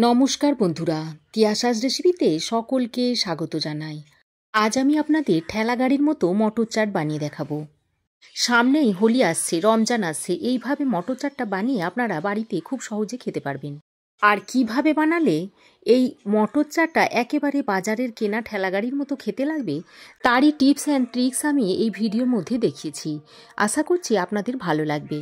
নমস্কার বন্ধুরা, তিয়াশাস রেসিপিতে সকলকে স্বাগত জানাই। আজ আমি আপনাদের ঠেলা গাড়ির মতো মটর চাট বানিয়ে দেখাবো। সামনেই হোলি আসছে, রমজান আসছে। এইভাবে মটর চাটটা বানিয়ে আপনারা বাড়িতে খুব সহজে খেতে পারবেন। আর কিভাবে বানালে এই মটর চাটটা একেবারে বাজারের কেনা ঠেলা গাড়ির মতো খেতে লাগবে, তারই টিপস অ্যান্ড ট্রিক্স আমি এই ভিডিওর মধ্যে দেখিয়েছি। আশা করছি আপনাদের ভালো লাগবে।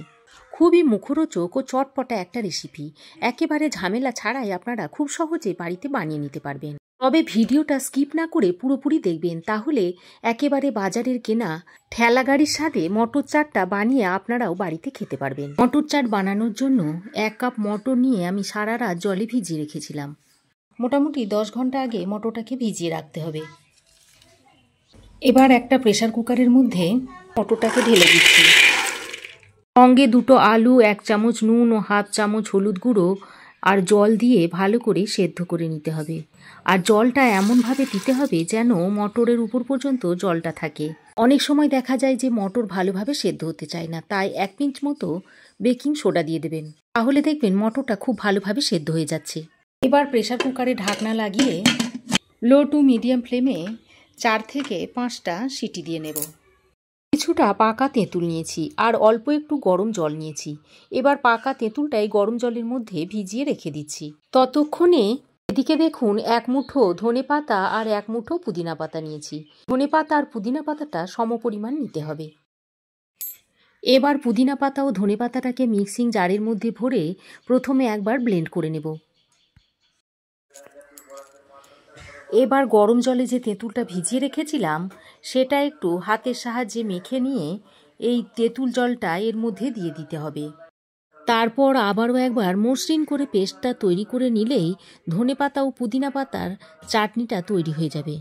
খুবই মুখরোচক ও চটপটা একটা রেসিপি, একেবারে ঝামেলা ছাড়াই আপনারা খুব সহজে বাড়িতে বানিয়ে নিতে পারবেন। তবে ভিডিওটা স্কিপ না করে পুরোপুরি দেখবেন, তাহলে একেবারে বাজারের কেনা ঠেলা গাড়ির স্বাদে মটর চাটটা বানিয়ে আপনারাও বাড়িতে খেতে পারবেন। মটর চাট বানানোর জন্য 1 কাপ মটর নিয়ে আমি সারা রাত জলে ভিজিয়ে রেখেছিলাম। মোটামুটি 10 ঘন্টা আগে মটরটাকে ভিজিয়ে রাখতে হবে। এবার একটা প্রেসার কুকারের মধ্যে মটরটাকে ঢেলে দিচ্ছি। সঙ্গে 2টো আলু, 1 চামচ নুন ও হাফ চামচ হলুদ গুঁড়ো আর জল দিয়ে ভালো করে সেদ্ধ করে নিতে হবে। আর জলটা এমনভাবে দিতে হবে যেন মটরের উপর পর্যন্ত জলটা থাকে। অনেক সময় দেখা যায় যে মটর ভালোভাবে সেদ্ধ হতে চায় না, তাই 1 পিঞ্চ মতো বেকিং সোডা দিয়ে দেবেন। তাহলে দেখবেন মটরটা খুব ভালোভাবে সেদ্ধ হয়ে যাচ্ছে। এবার প্রেসার কুকারে ঢাকনা লাগিয়ে লো টু মিডিয়াম ফ্লেমে 4 থেকে 5টা সিটি দিয়ে নেব। কিছুটা পাকা তেঁতুল নিয়েছি আর অল্প একটু গরম জল নিয়েছি। এবার পাকা তেঁতুলটাই গরম জলের মধ্যে ভিজিয়ে রেখে দিচ্ছি। ততক্ষণে এদিকে দেখুন 1 মুঠো ধনে পাতা আর 1 মুঠো পুদিনা পাতা নিয়েছি। ধনে পাতা আর পুদিনা পাতাটা সমপরিমাণ নিতে হবে। এবার পুদিনা পাতা ও ধনে পাতাটাকে মিক্সিং জারের মধ্যে ভরে প্রথমে একবার ব্লেন্ড করে নেব। এবার গরম জলে যে তেঁতুলটা ভিজিয়ে রেখেছিলাম সেটা একটু হাতের সাহায্যে মেখে নিয়ে এই তেঁতুল জলটা এর মধ্যে দিয়ে দিতে হবে। তারপর আবারও একবার মসৃণ করে পেস্টটা তৈরি করে নিলেই ধনেপাতা ও পুদিনা পাতার চাটনিটা তৈরি হয়ে যাবে।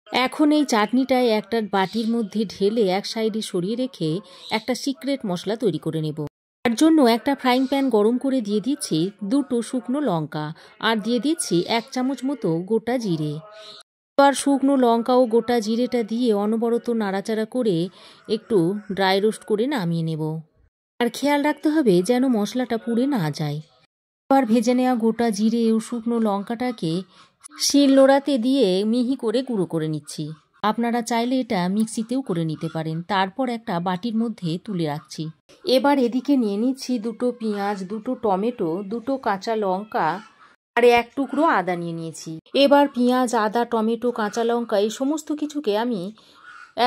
এখন এই চাটনিটায় একটা বাটির মধ্যে ঢেলে এক সাইডে সরিয়ে রেখে একটা সিক্রেট মশলা তৈরি করে নেব। তার জন্য একটা ফ্রাইং প্যান গরম করে দিয়ে দিচ্ছি 2টো শুকনো লঙ্কা আর দিয়ে দিচ্ছি 1 চামচ মতো গোটা জিরে। এবার শুকনো লঙ্কা ও গোটা জিরেটা দিয়ে অনবরত নাড়াচাড়া করে একটু ড্রাই রোস্ট করে নামিয়ে নেব। আর খেয়াল রাখতে হবে যেন মশলাটা পুড়ে না যায়। এবার ভেজে নেওয়া গোটা জিরে ও শুকনো লঙ্কাটাকে শিলনোড়াতে দিয়ে মিহি করে গুঁড়ো করে নিচ্ছি। আপনারা চাইলে এটা মিক্সিতেও করে নিতে পারেন। তারপর একটা বাটির মধ্যে তুলে রাখছি। এবার এদিকে নিয়ে নিচ্ছি 2টো পেঁয়াজ, 2টো টমেটো, 2টো কাঁচা লঙ্কা আর 1 টুকরো আদা নিয়ে নিয়েছি। এবার পেঁয়াজ, আদা, টমেটো, কাঁচা লঙ্কা এই সমস্ত কিছুকে আমি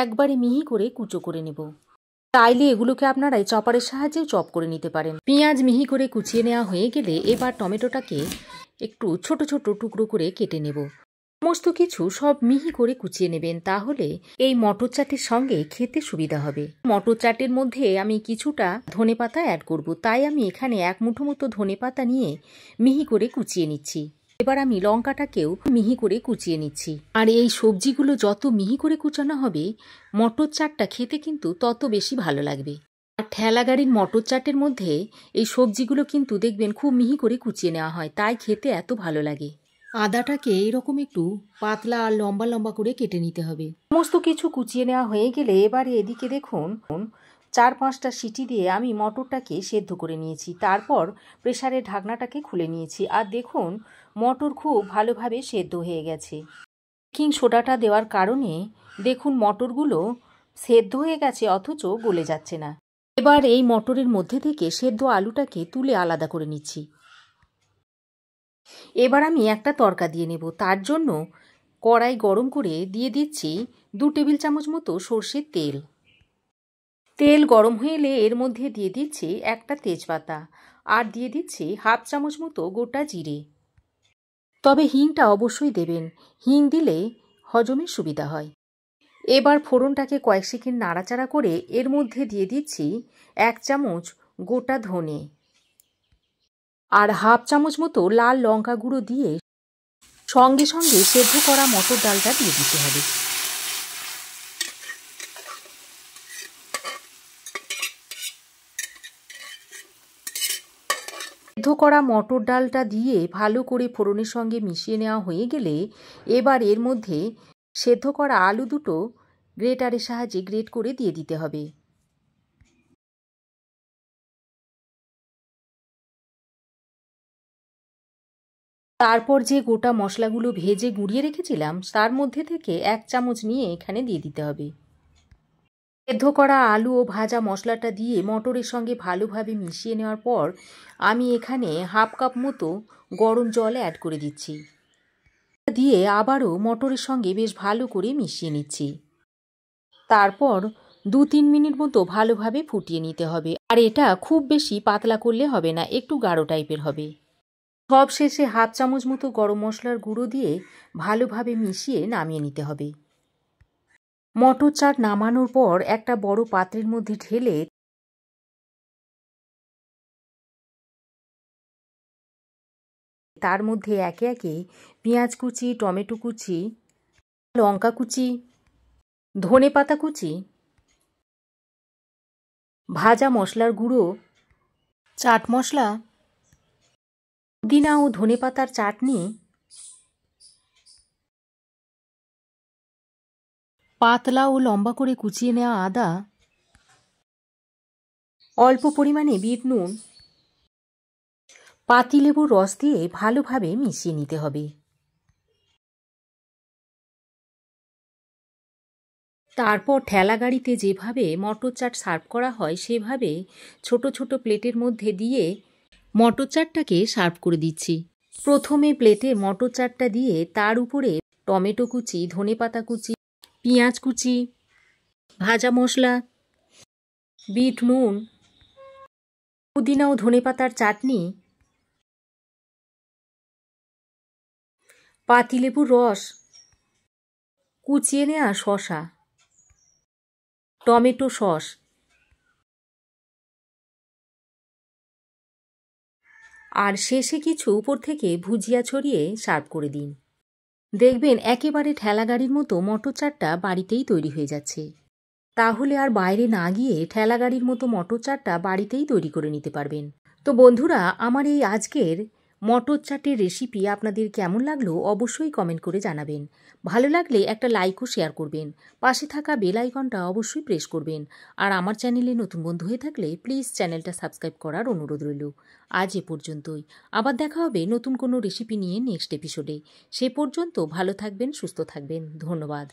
একবারে মিহি করে কুচো করে নেব। চাইলে এগুলোকে আপনারা চপারের সাহায্যেও চপ করে নিতে পারেন। পেঁয়াজ মিহি করে কুচিয়ে নেওয়া হয়ে গেলে এবার টমেটোটাকে একটু ছোট ছোট টুকরো করে কেটে নেব। সমস্ত কিছু সব মিহি করে কুচিয়ে নেবেন, তাহলে এই মটর চাটের সঙ্গে খেতে সুবিধা হবে। মটর চাটের মধ্যে আমি কিছুটা ধনেপাতা অ্যাড করব, তাই আমি এখানে 1 মুঠো মতো ধনেপাতা নিয়ে মিহি করে কুচিয়ে নিচ্ছি। এবার আমি লঙ্কাটাকেও মিহি করে কুচিয়ে নিচ্ছি। আর এই সবজিগুলো যত মিহি করে কুচানো হবে মটর চাটটা খেতে কিন্তু তত বেশি ভালো লাগবে। আর ঠেলা গাড়ির মটর চাটের মধ্যে এই সবজিগুলো কিন্তু দেখবেন খুব মিহি করে কুচিয়ে নেওয়া হয়, তাই খেতে এত ভালো লাগে। আদাটাকে এরকম একটু পাতলা আর লম্বা লম্বা করে কেটে নিতে হবে। সমস্ত কিছু কুচিয়ে নেওয়া হয়ে গেলে এবারে এদিকে দেখুন 4-5টা সিটি দিয়ে আমি মটরটাকে সেদ্ধ করে নিয়েছি। তারপর প্রেসারের ঢাকনাটাকে খুলে নিয়েছি আর দেখুন মটর খুব ভালোভাবে সেদ্ধ হয়ে গেছে। বেকিং সোডাটা দেওয়ার কারণে দেখুন মটরগুলো সেদ্ধ হয়ে গেছে অথচ গলে যাচ্ছে না। এবার এই মটরের মধ্যে থেকে সেদ্ধ আলুটাকে তুলে আলাদা করে নিচ্ছি। এবার আমি একটা তড়কা দিয়ে নেব। তার জন্য কড়াই গরম করে দিয়ে দিচ্ছি 2 টেবিল চামচ মতো সর্ষের তেল। তেল গরম হয়ে এলে এর মধ্যে দিয়ে দিচ্ছি একটা তেজপাতা আর দিয়ে দিচ্ছি হাফ চামচ মতো গোটা জিরে। তবে হিংটা অবশ্যই দেবেন, হিং দিলে হজমের সুবিধা হয়। এবার ফোড়নটাকে কয়েক সেকেন্ড নাড়াচাড়া করে এর মধ্যে দিয়ে দিচ্ছি 1 চামচ গোটা ধনে আর হাফ চামচ মতো লাল লঙ্কা গুঁড়ো দিয়ে সঙ্গে সঙ্গে সেদ্ধ করা মটর ডালটা দিয়ে দিতে হবে। সেদ্ধ করা মটর ডালটা দিয়ে ভালো করে ফোড়নের সঙ্গে মিশিয়ে নেওয়া হয়ে গেলে এবার এর মধ্যে সেদ্ধ করা আলু 2টো গ্রেটারের সাহায্যে গ্রেট করে দিয়ে দিতে হবে। তারপর যে গোটা মশলাগুলো ভেজে গুঁড়িয়ে রেখেছিলাম তার মধ্যে থেকে 1 চামচ নিয়ে এখানে দিয়ে দিতে হবে। সেদ্ধ করা আলু ও ভাজা মশলাটা দিয়ে মটরের সঙ্গে ভালোভাবে মিশিয়ে নেওয়ার পর আমি এখানে 1/2 কাপ মতো গরম জল অ্যাড করে দিচ্ছি। দিয়ে আবারও মটরের সঙ্গে বেশ ভালো করে মিশিয়ে নিচ্ছি। তারপর 2-3 মিনিট মতো ভালোভাবে ফুটিয়ে নিতে হবে। আর এটা খুব বেশি পাতলা করলে হবে না, একটু গাঢ় টাইপের হবে। সব শেষে 1/2 চামচ মতো গরম মশলার গুঁড়ো দিয়ে ভালোভাবে মিশিয়ে নামিয়ে নিতে হবে। মটর চাট নামানোর পর একটা বড় পাত্রের মধ্যে ঢেলে তার মধ্যে একে একে পেঁয়াজ কুচি, টমেটো কুচি, লঙ্কা কুচি, ধনেপাতা কুচি, ভাজা মশলার গুঁড়ো, চাট মশলা, পুদিনা ও ধনেপাতার চাটনি, পাতলা ও লম্বা করে কুচিয়ে নেওয়া আদা, অল্প পরিমাণে বিট নুন, পাতিলেবুর রস দিয়ে ভালোভাবে মিশিয়ে নিতে হবে। তারপর ঠেলাগাড়িতে যেভাবে মটর চাট সার্ভ করা হয় সেভাবে ছোট ছোট প্লেটের মধ্যে দিয়ে মটর চাটটাকে সার্ভ করে দিচ্ছি। প্রথমে প্লেটে মটর চাটটা দিয়ে তার উপরে টমেটো কুচি, ধনেপাতা কুচি, পেঁয়াজ কুচি, ভাজা মশলা, বিট নুন, পুদিনা ও ধনেপাতার চাটনি, পাতিলেবুর রস, কুচিয়ে নেওয়া শসা, টমেটো সস আর শেষে কিছু উপর থেকে ভুজিয়া ছড়িয়ে সার্ভ করে দিন। দেখবেন একেবারে ঠেলাগাড়ির মতো মটর চাটটা বাড়িতেই তৈরি হয়ে যাচ্ছে। তাহলে আর বাইরে না গিয়ে ঠেলাগাড়ির মতো মটর চাটটা বাড়িতেই তৈরি করে নিতে পারবেন। তো বন্ধুরা, আমার এই আজকের মটর চাটের রেসিপি আপনাদের কেমন লাগলো অবশ্যই কমেন্ট করে জানাবেন। ভালো লাগলে একটা লাইক ও শেয়ার করবেন। পাশে থাকা বেল আইকনটা অবশ্যই প্রেস করবেন। আর আমার চ্যানেলে নতুন বন্ধু হয়ে থাকলে প্লিজ চ্যানেলটা সাবস্ক্রাইব করার অনুরোধ রইল। আজ এ পর্যন্তই। আবার দেখা হবে নতুন কোনো রেসিপি নিয়ে নেক্সট এপিসোডে। সে পর্যন্ত ভালো থাকবেন, সুস্থ থাকবেন। ধন্যবাদ।